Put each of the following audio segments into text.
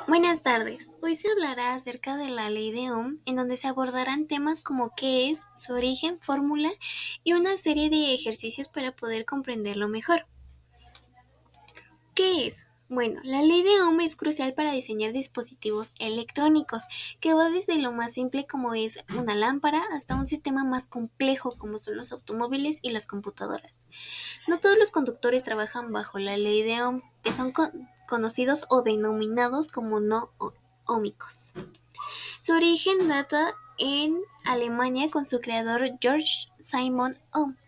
Buenas tardes. Hoy se hablará acerca de la ley de Ohm, en donde se abordarán temas como qué es, su origen, fórmula y una serie de ejercicios para poder comprenderlo mejor. ¿Qué es? Bueno, la ley de Ohm es crucial para diseñar dispositivos electrónicos, que va desde lo más simple como es una lámpara hasta un sistema más complejo como son los automóviles y las computadoras. No todos los conductores trabajan bajo la ley de Ohm, que son conocidos o denominados como no ómicos. Su origen data en Alemania con su creador George Simon Ohm,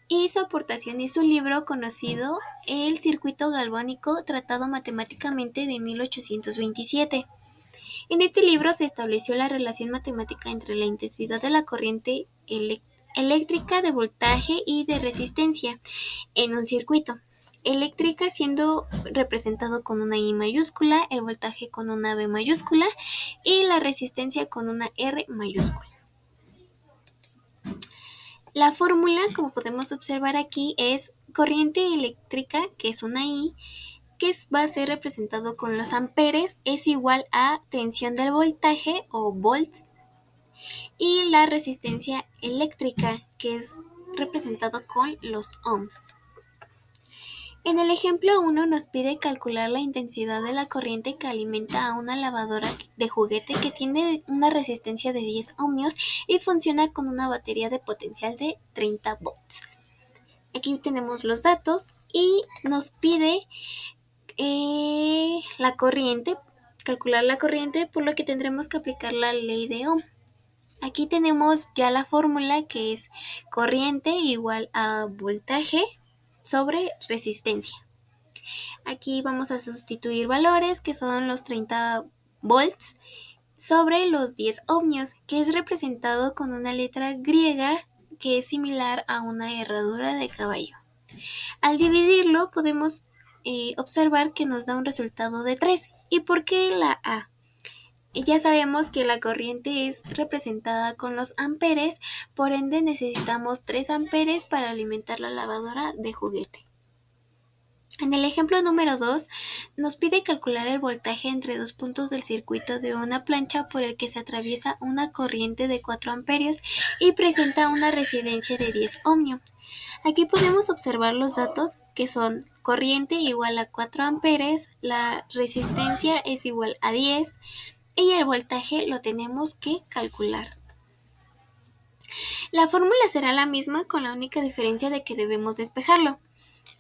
y su aportación es su libro conocido El circuito galvánico tratado matemáticamente de 1827. En este libro se estableció la relación matemática entre la intensidad de la corriente eléctrica de voltaje y de resistencia en un circuito. Eléctrica siendo representado con una I mayúscula, el voltaje con una B mayúscula y la resistencia con una R mayúscula. La fórmula, como podemos observar aquí, es corriente eléctrica, que es una I, que va a ser representado con los amperes, es igual a tensión del voltaje o volts, y la resistencia eléctrica, que es representado con los ohms. En el ejemplo 1 nos pide calcular la intensidad de la corriente que alimenta a una lavadora de juguete que tiene una resistencia de 10 ohmios y funciona con una batería de potencial de 30 volts. Aquí tenemos los datos y nos pide la corriente, calcular la corriente, por lo que tendremos que aplicar la ley de Ohm. Aquí tenemos ya la fórmula, que es corriente igual a voltaje sobre resistencia. Aquí vamos a sustituir valores, que son los 30 volts sobre los 10 ohmios, que es representado con una letra griega que es similar a una herradura de caballo. Al dividirlo podemos observar que nos da un resultado de 3. ¿Y por qué la A? Ya sabemos que la corriente es representada con los amperes, por ende necesitamos 3 amperes para alimentar la lavadora de juguete. En el ejemplo número 2, nos pide calcular el voltaje entre dos puntos del circuito de una plancha por el que se atraviesa una corriente de 4 amperios y presenta una resistencia de 10 ohmios. Aquí podemos observar los datos, que son corriente igual a 4 amperes, la resistencia es igual a 10 y el voltaje lo tenemos que calcular. La fórmula será la misma, con la única diferencia de que debemos despejarlo.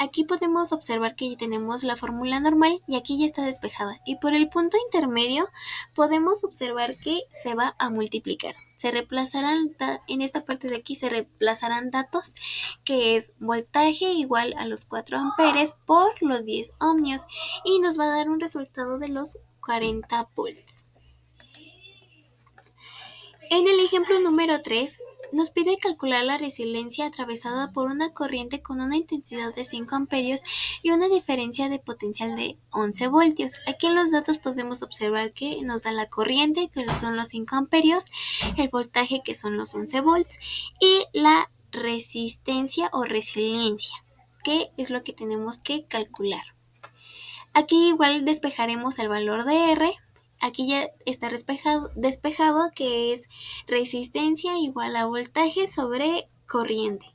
Aquí podemos observar que ya tenemos la fórmula normal y aquí ya está despejada, y por el punto intermedio podemos observar que se va a multiplicar. Se reemplazarán, en esta parte de aquí se reemplazarán datos, que es voltaje igual a los 4 amperes por los 10 ohmios, y nos va a dar un resultado de los 40 volts. En el ejemplo número 3, nos pide calcular la resiliencia atravesada por una corriente con una intensidad de 5 amperios y una diferencia de potencial de 11 voltios. Aquí en los datos podemos observar que nos da la corriente, que son los 5 amperios, el voltaje, que son los 11 volts, y la resistencia o resiliencia, que es lo que tenemos que calcular. Aquí igual despejaremos el valor de R. Aquí ya está despejado, que es resistencia igual a voltaje sobre corriente.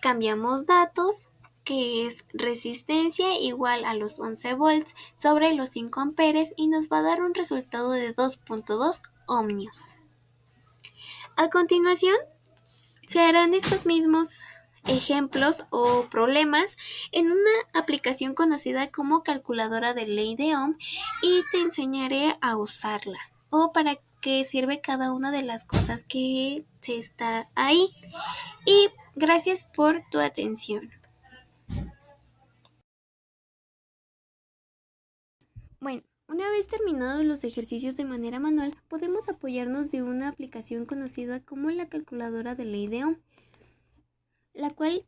Cambiamos datos, que es resistencia igual a los 11 volts sobre los 5 amperes, y nos va a dar un resultado de 2.2 ohmios. A continuación, se harán estos mismos ejemplos o problemas en una aplicación conocida como calculadora de ley de Ohm, y te enseñaré a usarla o para qué sirve cada una de las cosas que se está ahí. Y gracias por tu atención. Bueno, una vez terminados los ejercicios de manera manual, podemos apoyarnos de una aplicación conocida como la calculadora de ley de Ohm, la cual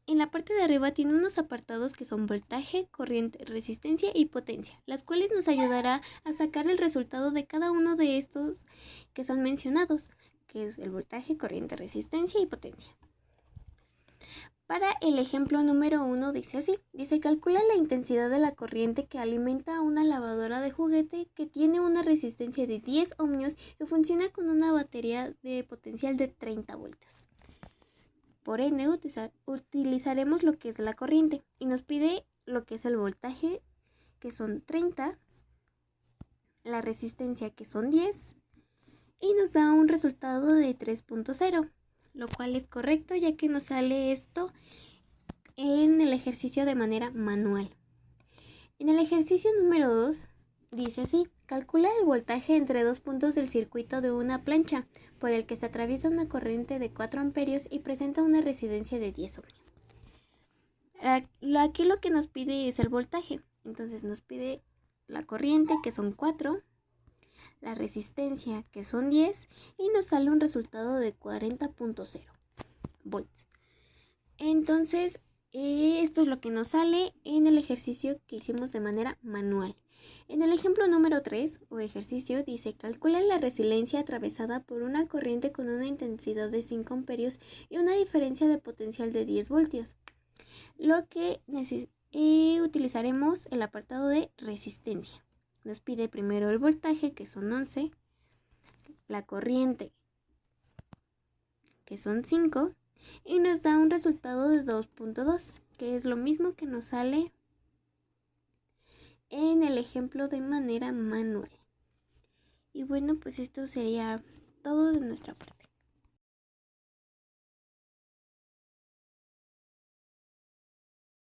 en la parte de arriba tiene unos apartados que son voltaje, corriente, resistencia y potencia, las cuales nos ayudará a sacar el resultado de cada uno de estos que son mencionados, que es el voltaje, corriente, resistencia y potencia. Para el ejemplo número 1 dice así, calcula la intensidad de la corriente que alimenta a una lavadora de juguete que tiene una resistencia de 10 ohmios y funciona con una batería de potencial de 30 voltios. Por ende, utilizaremos lo que es la corriente y nos pide lo que es el voltaje, que son 30, la resistencia, que son 10, y nos da un resultado de 3.0, lo cual es correcto ya que nos sale esto en el ejercicio de manera manual. En el ejercicio número 2 dice así, calcula el voltaje entre dos puntos del circuito de una plancha por el que se atraviesa una corriente de 4 amperios y presenta una resistencia de 10 ohmios. Aquí lo que nos pide es el voltaje, entonces nos pide la corriente, que son 4, la resistencia, que son 10, y nos sale un resultado de 40.0 volts. Entonces, esto es lo que nos sale en el ejercicio que hicimos de manera manual. En el ejemplo número 3 o ejercicio dice, calcula la resiliencia atravesada por una corriente con una intensidad de 5 amperios y una diferencia de potencial de 10 voltios. Lo que utilizaremos el apartado de resistencia. Nos pide primero el voltaje, que son 11, la corriente, que son 5, y nos da un resultado de 2.2, que es lo mismo que nos sale en el ejemplo de manera manual. Y bueno, pues esto sería todo de nuestra parte.